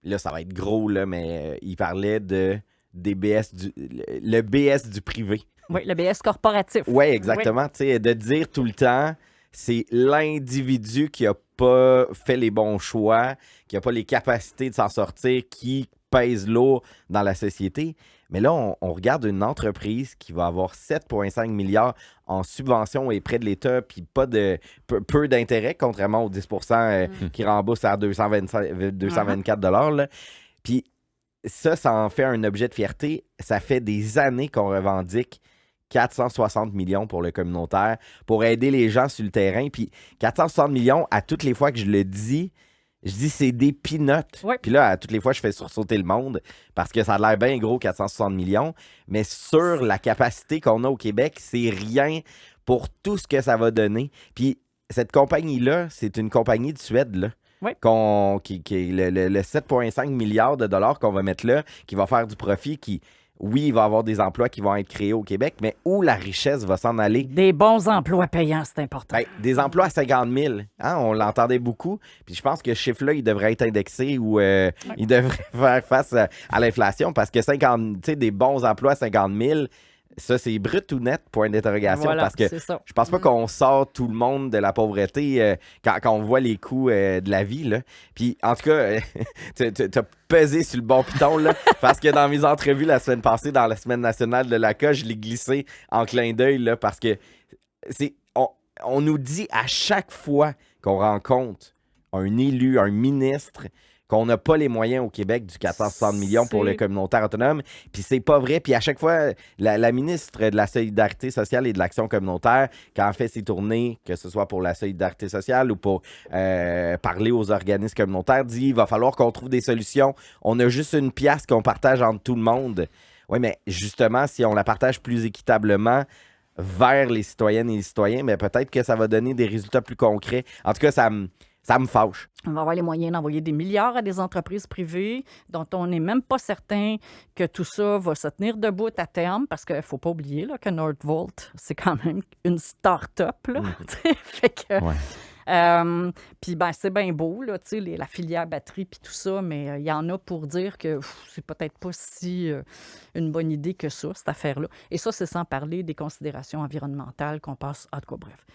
là, ça va être gros, là, mais il parlait de le BS du privé. Oui, le BS corporatif. Oui, exactement. Tu sais, de dire tout le temps, c'est l'individu qui a pas fait les bons choix, qui a pas les capacités de s'en sortir, qui pèse lourd dans la société. Mais là, on regarde une entreprise qui va avoir 7,5 milliards en subventions et prêts de l'État, puis pas de peu d'intérêt, contrairement aux 10 qui remboursent à 224 $. Puis ça en fait un objet de fierté. Ça fait des années qu'on revendique 460 millions pour le communautaire, pour aider les gens sur le terrain. Puis 460 millions, à toutes les fois que je le dis, je dis c'est des peanuts. Oui. Puis là, à toutes les fois, je fais sursauter le monde parce que ça a l'air bien gros, 460 millions. Mais sur la capacité qu'on a au Québec, c'est rien pour tout ce que ça va donner. Puis cette compagnie-là, c'est une compagnie de Suède, là. Oui. Qui est le 7,5 milliards de dollars qu'on va mettre là, qui va faire du profit, qui, oui, il va y avoir des emplois qui vont être créés au Québec, mais où la richesse va s'en aller? Des bons emplois payants, c'est important. Ben, des emplois à 50 000. Hein, on l'entendait beaucoup. Puis je pense que ce chiffre-là, il devrait être indexé ou il devrait faire face à l'inflation parce que 50, tu sais, des bons emplois à 50 000, ça, c'est brut ou net, point d'interrogation, Voilà, parce que c'est ça. je pense pas qu'on sort tout le monde de la pauvreté quand on voit les coûts de la vie, là. Puis, en tout cas, t'as pesé sur le bon piton, là, parce que dans mes entrevues la semaine passée, dans la Semaine nationale de la CA, je l'ai glissé en clin d'œil, là, parce que on nous dit à chaque fois qu'on rencontre un élu, un ministre, qu'on n'a pas les moyens au Québec du 460 millions pour le communautaire autonome. Puis c'est pas vrai. Puis à chaque fois, la ministre de la Solidarité sociale et de l'Action communautaire, quand elle fait ses tournées, que ce soit pour la Solidarité sociale ou pour parler aux organismes communautaires, dit il va falloir qu'on trouve des solutions. On a juste une pièce qu'on partage entre tout le monde. Oui, mais justement, si on la partage plus équitablement vers les citoyennes et les citoyens, mais peut-être que ça va donner des résultats plus concrets. En tout cas, ça me fâche. On va avoir les moyens d'envoyer des milliards à des entreprises privées dont on n'est même pas certain que tout ça va se tenir debout à terme parce qu'il ne faut pas oublier là, que Northvolt, c'est quand même une start-up. Là, fait que, Ouais. puis ben, c'est bien beau, là, la filière batterie puis tout ça, mais il y en a pour dire que c'est peut-être pas si une bonne idée que ça, cette affaire-là. Et ça, c'est sans parler des considérations environnementales qu'on passe. En tout cas, bref.